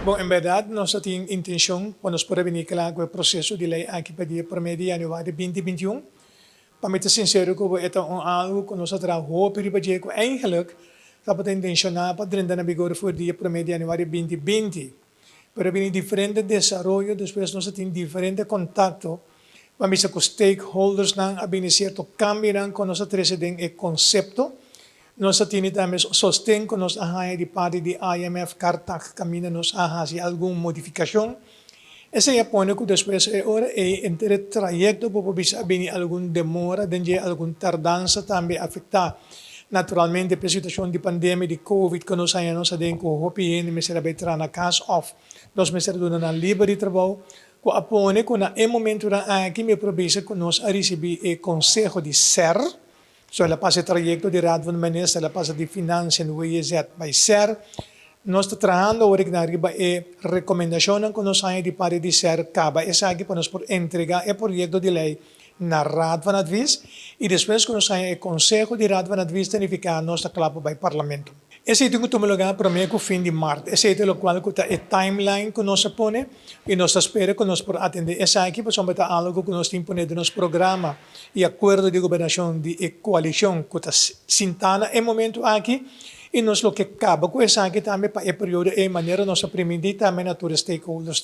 Bom, em verdade, nossa intenção, quando nós podemos vincular com o processo de lei aqui para dia 1 de janeiro de 2021, para me ser sincero, que é algo que nós trabalhamos para dia que eigenlijk, dat we intencionar para dentro na vigor voor dia 1 de janeiro de 2020. Pero viene diferente desarrollo, después nós temos diferente contacto, para me ser com stakeholders, a bem certo cambio com nossa trecedente e conceito. Nós temos também sostém que nós de parte de IMF, carta caminha nos hacer alguma modificação. Esse é o que depois é hora e entre trajecto para bisa bem alguma demora, dengue alguma tardança também afetar. Naturalmente, a situação de pandemia de COVID que nós ainda temos com o HPN, mas será bem na cast off. Nós me será dando na livre de trabalho. Com a pone que na momento aqui me provisa que nós recebi o consejo de SER. So, ela passa o trajecto de Raad van de Minister, ela passa de Finanças no WZ by SER. Nós estamos trabalhando agora na riba e recomendação que nós temos de parte de SER acaba. Essa aqui para nós por entregar o projeto de lei na Raad van Advies e depois que nós temos o Consejo de Raad van Advies tenificar nós clapo by Parlamento. Esse é o que lugar para mim com fim de março. Esse é o qual que é a timeline que nós põe e nós espera que nós por atender. Essa aqui para somente algo que nós temos no nosso programa e acordo de governação de coalição que está sintana em momento aqui e nós lo que acaba com essa aqui também para o período e maneira nós implementar também na todos os stakeholders.